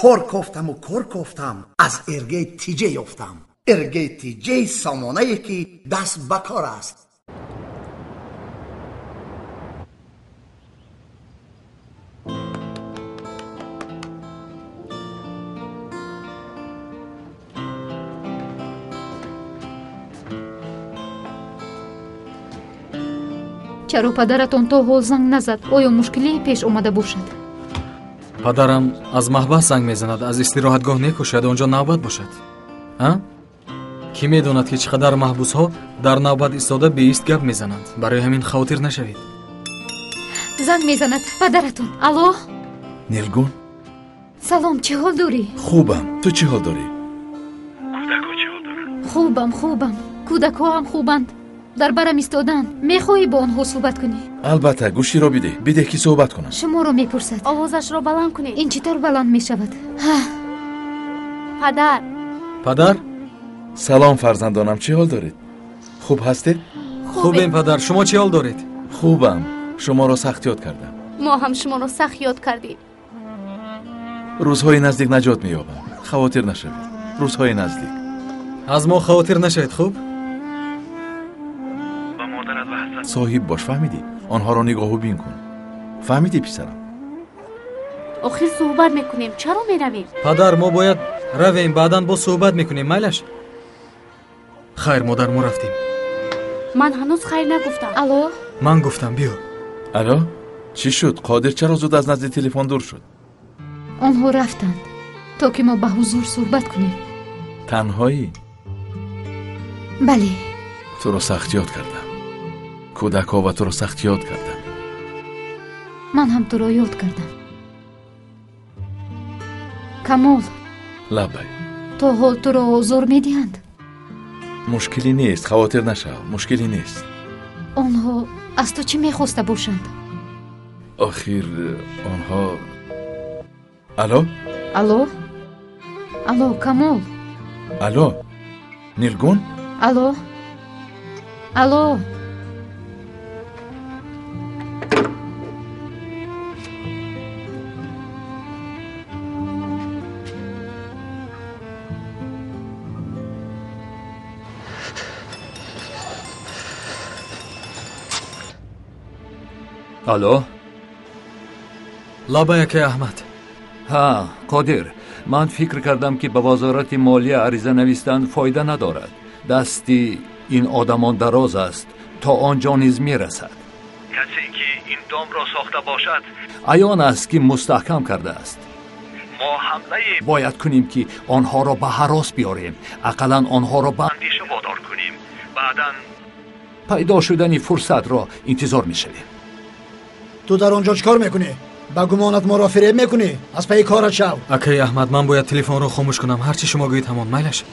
کار کوفتم از ارگه تیجه یافتم. ارگه تیجه سامانه که دست بکار است. چرا پدرتان تا حال زنگ نزد؟ آیا مشکلی پیش اومده باشد؟ پدرم از محبس زنگ میزند، از استراحتگاه نکشد اونجا نوبت باشد. کی میداند که چقدر محبوس ها در نوبت ایستاده به ایست گپ میزنند. برای همین خاطر نشوید. زنگ میزند پدرتون. الو نیلگون، سلام، چه حال داری؟ خوبم، تو چه حال داری؟ کودکا چه حال دارن؟ خوبم. کودک‌ها هم خوبند. در برم ایستادن. میخواهی با آنها صحبت کنی؟ البته، گوشی را بده که صحبت کنم. شما را میپرسد. آوازش را بلند کنید. این چطور بلند میشود؟ پدر. سلام فرزندانم، چه حال دارید؟ خوب هستید؟ خوبیم پدر، شما چه حال دارید؟ خوبم، شما را سخت یاد کردم. ما هم شما را سخت یاد کردیم. روزهای نزدیک نجات مییابم، خاطر نشوید. روزهای نزدیک. از ما خاطر نشوید. خوب؟ با مادرت و حسن صاحب باش، فهمیدی؟ آنها را نگاه و بین کن. فهمیدی پسرم؟ آخر صحبت میکنیم، چرا میرویم؟ پدر، ما باید رویم، بعداً با صحبت میکنیم. میلش؟ خیر مادر، ما رفتیم. من هنوز خیر نگفتم. الو من گفتم بیا. الو، چی شد؟ قادر چرا زود از نزد تلفن دور شد؟ آنها رفتند تا که ما به حضور صحبت کنیم. تنهایی؟ بله. تو را سخت یاد کردم. کودک‌ها و تو را سخت یاد کردم. من هم تو را یاد کردم. کمال، لبی، تا حال تو را آزار میدهند؟ مشکلی نیست، خاطر نشو، مشکلی نیست. آنها از تو چی میخواسته باشند؟ آخر آنها... الو کمال. الو نیلگون. الو الو. لبیک احمد. ها قادر، من فکر کردم که به وزارت مالیه عریضه نوشتن فایده ندارد. دستی این آدمان دراز است، تا آنجا نیز میرسد. کسی که این دام را ساخته باشد عیان است که مستحکم کرده است. ما حمله باید کنیم که آنها را به هراس بیاریم، اقلا آنها را به اندیشه وادار کنیم. بعداً پیدا شدن فرصت را انتظار میشویم. تو در آنجا چیکار میکنی؟ با گمانت ما را فریب میکنی؟ از پی کارت شو. اکی احمد، من باید تلفن رو خاموش کنم. هرچی شما گویید تمام. میلش؟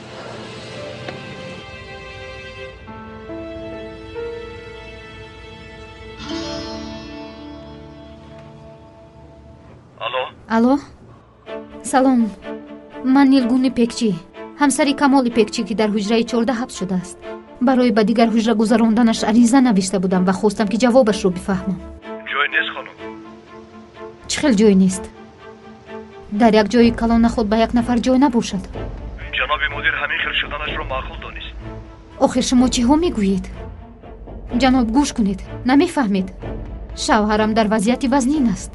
الو سلام، من نیلگون پکچی، همسری کمال پکچی که در حجره 14 حبس شده است. برای به دیگر حجره گذراندنش عریضه نوشته بودم و خواستم که جوابش رو بفهمم. جای نیست خانم. چه خیلی جای نیست؟ در یک جای کلان خود به یک نفر جای نباشد. جناب مدیر همین خیل شدنش رو معقول دانست. آخر شما چی ها میگویید؟ جناب گوش کنید، نمیفهمید. شوهرم در وضعیت وزنین است.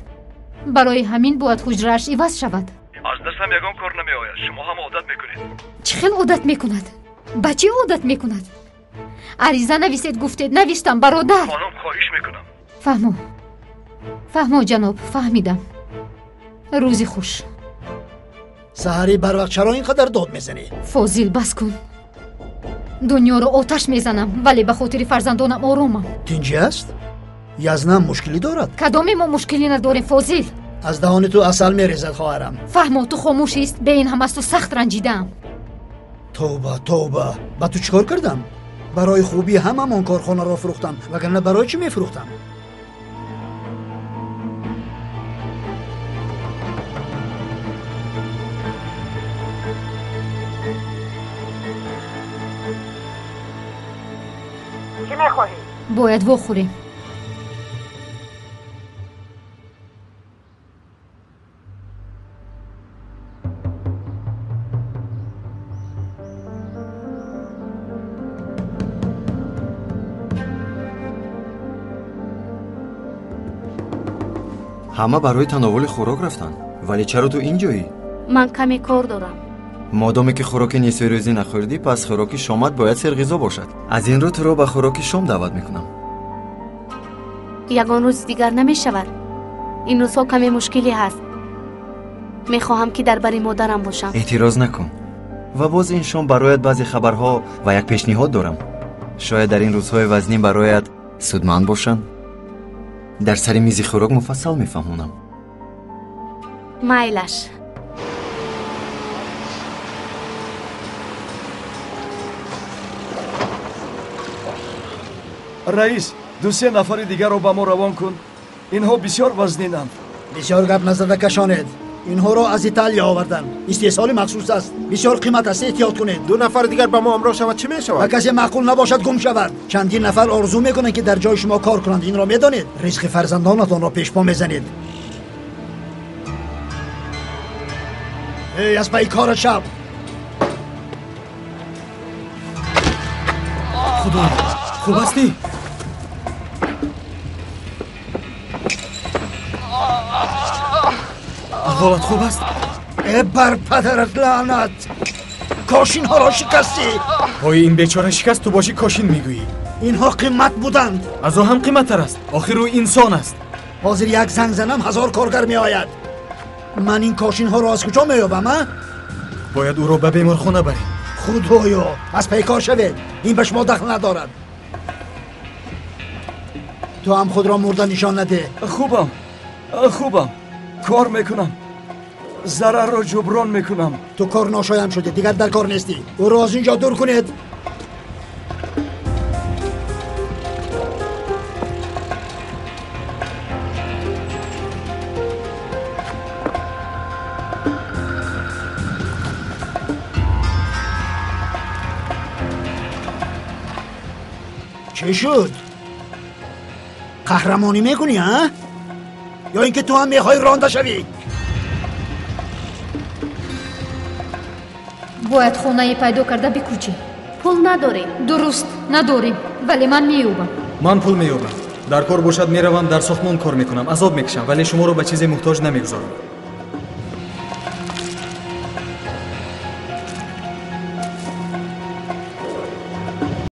برای همین باید حجره‌اش عوض شود. از دستم یگان کار نمی آید. شما هم عادت میکنید. چه خیلی عادت میکند؟ بچه عادت میکند؟ عریضه نویسید گفتید، نوشتم برادر. خانم خواهش میکنم. فهمو جناب، فهمیدم. روزی خوش. سحری بر وقت چرا اینقدر داد میزنی؟ فاضل بس کن. دنیا رو آتش میزنم ولی به خاطر فرزندانم آرومم. دینجی است؟ یزنم مشکلی دارد؟ کدام ما مشکلی نداریم فاضل. از دهان تو عسل میریزد خواهرم. فهمو تو خاموش است، به این هم از تو سخت رنجیدم. توبه با تو چیکار کردم؟ برای خوبی هممان کارخانه را فروختم، وگرنه برای چی میفروختم؟ چی میخواهی؟ باید بخوریم. ҳама барои тановули хӯрок рафтанд. Вале чаро ту ин ҷоӣ? ман каме кор дорам. модоме ки хӯроки нисфирӯзӣ нахӯрдӣ, пас хӯроки шомат бояд серғизо бошад. аз ин рӯ туро ба хӯроки шом даъват мекунам. ягон рӯз дигар намешавад. ин рӯзҳо каме мушкилӣ ҳаст. мехоҳам ки дар бари модарам бошам. эътироз накун. ва боз ин шом бароят баъзе хабарҳо ва як пешниҳод дорам. шояд дар ин рӯзҳои вазнин бароят судманд бошанд. дар сари мизи хӯрок муфассал мефаҳмонам. майлаш. раис, ду-се нафари дигарро ба мо равон кун. инҳо бисёр вазнинанд. бисёр гап назада кашонед. инҳоро аз италия оварданд. истеҳсоли махсус аст. бисёр қимат аст, эҳтиёт кунед. 2 нафар дигар ба мо ҳамроҳ шавад чӣ ва мешавад? касе маъқул набошад гум шавад. чандин нафар орзу мекунанд ки дар ҷои шумо кор кунанд. инро медонед? ризқи фарзандонатонро пешпо мезанед. эй, аз пайи корат шав. худо хуб астӣ? аҳволат хуб аст? бар падарат лаънат. кошинҳоро шикастӣ. пои ин бечора шикаст, ту бошӣ кошин мегӯӣ. инҳо қимат буданд. аз о ҳам қиматтар аст. охир ӯ инсон аст. ҳозир як занг занам 1000 коргар меояд. ман ин кошинҳоро аз куҷо меёбам? бояд ӯро ба беморхона барем. худоё, аз пай кор шавед. ин ба шумо дахл надорад. ту ҳам худро мурда нишон наде. хубам. кор мекунам. зарарро ҷуброн мекунам. ту кор ношоям шуде, дигар дар кор нестӣ. ӯро аз инҷо дур кунед. چی شد؟ قهرمانی میکنی ها؟ یا اینکه تو هم میخوای رانده شوی؟ бояд хонаи пайдо карда бикӯчӣ. пул надорем. дуруст, надорем, вале ман меёбам. ман пул меёбам. дар кор бошад меравам, дар сохтмон кор мекунам, азоб мекашам, вале шуморо ба чизе муҳтоҷ намегузорам.